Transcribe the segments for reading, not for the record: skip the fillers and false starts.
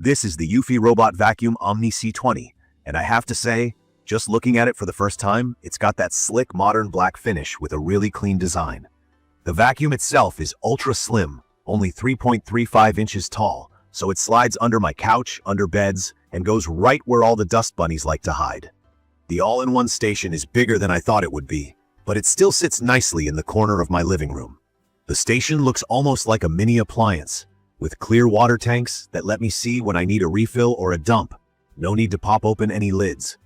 This is the Eufy Robot Vacuum Omni C20, and I have to say, just looking at it for the first time, it's got that slick modern black finish with a really clean design. The vacuum itself is ultra slim, only 3.35 inches tall, so it slides under my couch, under beds, and goes right where all the dust bunnies like to hide. The all-in-one station is bigger than I thought it would be, but it still sits nicely in the corner of my living room. The station looks almost like a mini appliance, with clear water tanks that let me see when I need a refill or a dump. No need to pop open any lids.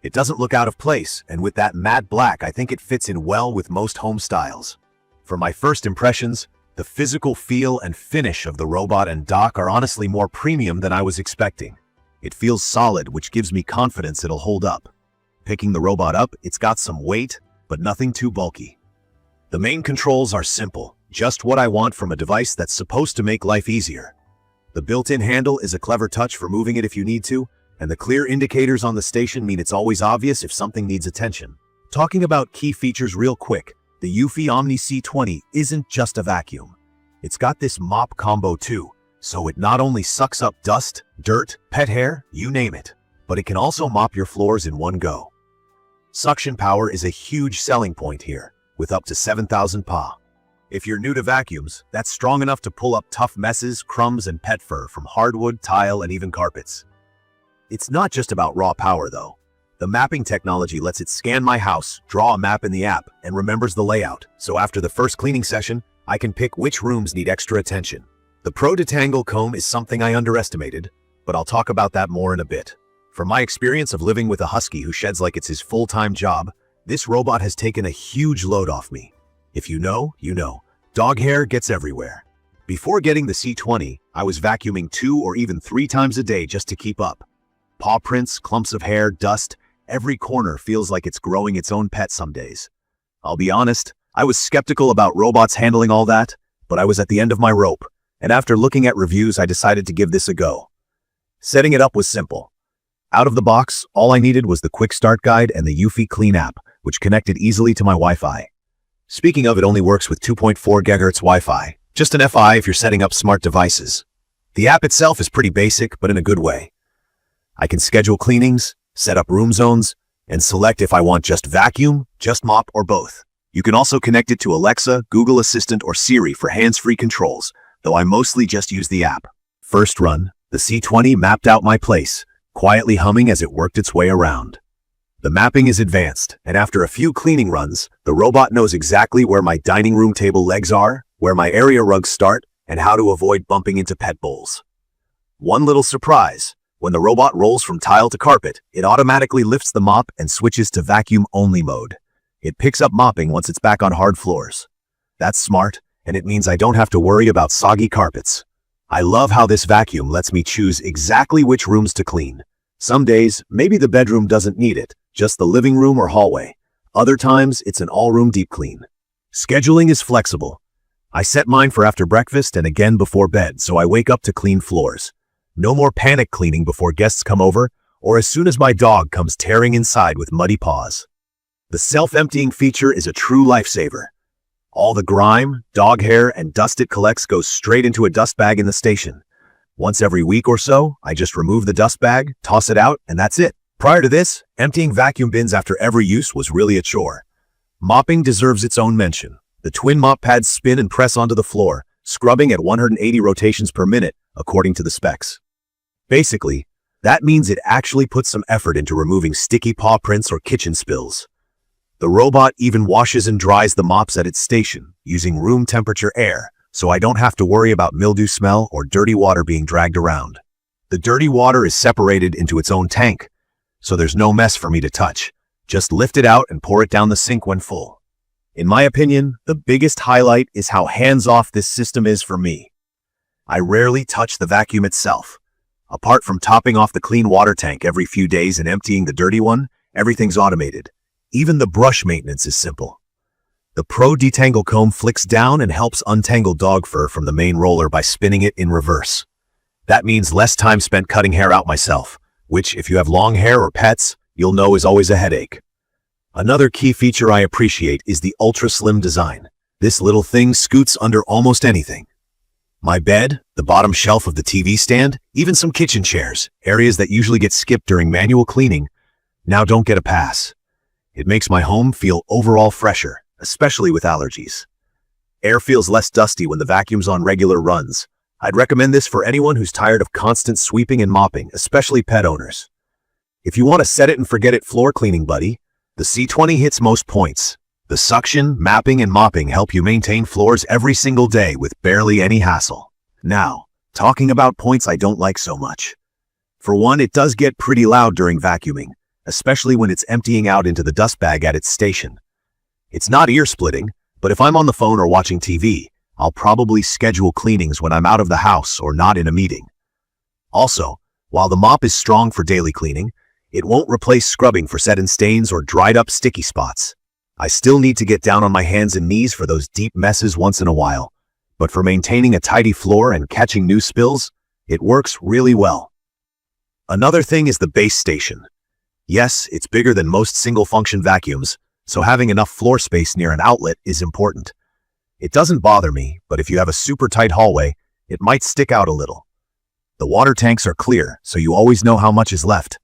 It doesn't look out of place, and with that matte black, I think it fits in well with most home styles. For my first impressions, the physical feel and finish of the robot and dock are honestly more premium than I was expecting. It feels solid, which gives me confidence it'll hold up. Picking the robot up, it's got some weight, but nothing too bulky. The main controls are simple. Just what I want from a device that's supposed to make life easier. The built-in handle is a clever touch for moving it if you need to, and the clear indicators on the station mean it's always obvious if something needs attention. Talking about key features real quick, the Eufy Omni C20 isn't just a vacuum. It's got this Mop Combo too, so it not only sucks up dust, dirt, pet hair, you name it, but it can also mop your floors in one go. Suction power is a huge selling point here, with up to 7,000 PA. If you're new to vacuums, that's strong enough to pull up tough messes, crumbs, and pet fur from hardwood, tile, and even carpets. It's not just about raw power, though. The mapping technology lets it scan my house, draw a map in the app, and remembers the layout, so after the first cleaning session, I can pick which rooms need extra attention. The Pro Detangle comb is something I underestimated, but I'll talk about that more in a bit. From my experience of living with a husky who sheds like it's his full-time job, this robot has taken a huge load off me. If you know, you know. Dog hair gets everywhere. Before getting the C20, I was vacuuming 2 or even 3 times a day just to keep up. Paw prints, clumps of hair, dust, every corner feels like it's growing its own pet some days. I'll be honest, I was skeptical about robots handling all that, but I was at the end of my rope, and after looking at reviews, I decided to give this a go. Setting it up was simple. Out of the box, all I needed was the quick start guide and the Eufy Clean app, which connected easily to my Wi-Fi. Speaking of, it only works with 2.4 GHz Wi-Fi, just an FI if you're setting up smart devices. The app itself is pretty basic, but in a good way. I can schedule cleanings, set up room zones, and select if I want just vacuum, just mop, or both. You can also connect it to Alexa, Google Assistant, or Siri for hands-free controls, though I mostly just use the app. First run, the C20 mapped out my place, quietly humming as it worked its way around. The mapping is advanced, and after a few cleaning runs, the robot knows exactly where my dining room table legs are, where my area rugs start, and how to avoid bumping into pet bowls. One little surprise, when the robot rolls from tile to carpet, it automatically lifts the mop and switches to vacuum-only mode. It picks up mopping once it's back on hard floors. That's smart, and it means I don't have to worry about soggy carpets. I love how this vacuum lets me choose exactly which rooms to clean. Some days, maybe the bedroom doesn't need it, just the living room or hallway. Other times, it's an all-room deep clean. Scheduling is flexible. I set mine for after breakfast and again before bed, so I wake up to clean floors. No more panic cleaning before guests come over, or as soon as my dog comes tearing inside with muddy paws. The self-emptying feature is a true lifesaver. All the grime, dog hair, and dust it collects goes straight into a dust bag in the station. Once every week or so, I just remove the dust bag, toss it out, and that's it. Prior to this, emptying vacuum bins after every use was really a chore. Mopping deserves its own mention. The twin mop pads spin and press onto the floor, scrubbing at 180 rotations per minute, according to the specs. Basically, that means it actually puts some effort into removing sticky paw prints or kitchen spills. The robot even washes and dries the mops at its station, using room temperature air, so I don't have to worry about mildew smell or dirty water being dragged around. The dirty water is separated into its own tank, so there's no mess for me to touch. Just lift it out and pour it down the sink when full. In my opinion, the biggest highlight is how hands-off this system is for me. I rarely touch the vacuum itself. Apart from topping off the clean water tank every few days and emptying the dirty one, everything's automated. Even the brush maintenance is simple. The Pro Detangle comb flicks down and helps untangle dog fur from the main roller by spinning it in reverse. That means less time spent cutting hair out myself, which, if you have long hair or pets, you'll know is always a headache. Another key feature I appreciate is the ultra-slim design. This little thing scoots under almost anything. My bed, the bottom shelf of the TV stand, even some kitchen chairs, areas that usually get skipped during manual cleaning, now don't get a pass. It makes my home feel overall fresher, especially with allergies. Air feels less dusty when the vacuum's on regular runs. I'd recommend this for anyone who's tired of constant sweeping and mopping, especially pet owners. If you want to set it and forget it floor cleaning buddy, the C20 hits most points. The suction, mapping, and mopping help you maintain floors every single day with barely any hassle. Now, talking about points I don't like so much. For one, it does get pretty loud during vacuuming, especially when it's emptying out into the dust bag at its station. It's not ear-splitting, but if I'm on the phone or watching TV, I'll probably schedule cleanings when I'm out of the house or not in a meeting. Also, while the mop is strong for daily cleaning, it won't replace scrubbing for set-in stains or dried-up sticky spots. I still need to get down on my hands and knees for those deep messes once in a while, but for maintaining a tidy floor and catching new spills, it works really well. Another thing is the base station. Yes, it's bigger than most single-function vacuums, so having enough floor space near an outlet is important. It doesn't bother me, but if you have a super tight hallway, it might stick out a little. The water tanks are clear, so you always know how much is left.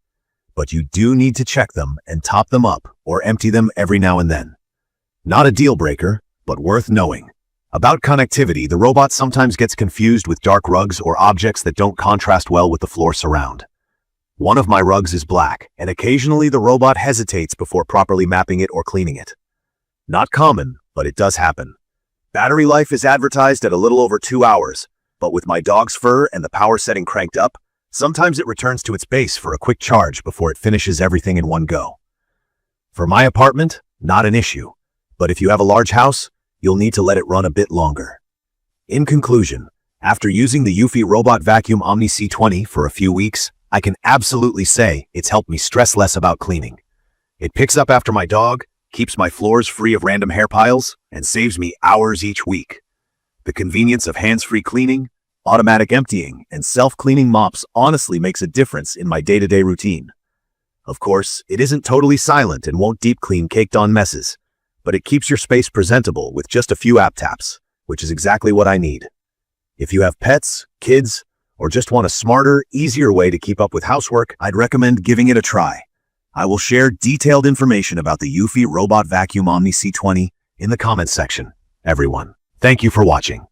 But you do need to check them and top them up or empty them every now and then. Not a deal breaker, but worth knowing. About connectivity, the robot sometimes gets confused with dark rugs or objects that don't contrast well with the floor surround. One of my rugs is black, and occasionally the robot hesitates before properly mapping it or cleaning it. Not common, but it does happen. Battery life is advertised at a little over 2 hours, but with my dog's fur and the power setting cranked up, sometimes it returns to its base for a quick charge before it finishes everything in one go. For my apartment, not an issue, but if you have a large house, you'll need to let it run a bit longer. In conclusion, after using the Eufy Robot Vacuum Omni C20 for a few weeks, I can absolutely say it's helped me stress less about cleaning. It picks up after my dog, keeps my floors free of random hair piles, and saves me hours each week. The convenience of hands-free cleaning, automatic emptying, and self-cleaning mops honestly makes a difference in my day-to-day routine. Of course, it isn't totally silent and won't deep clean caked-on messes, but it keeps your space presentable with just a few app taps, which is exactly what I need. If you have pets, kids, or just want a smarter, easier way to keep up with housework, I'd recommend giving it a try. I will share detailed information about the Eufy Robot Vacuum Omni C20 in the comments section. Everyone, thank you for watching.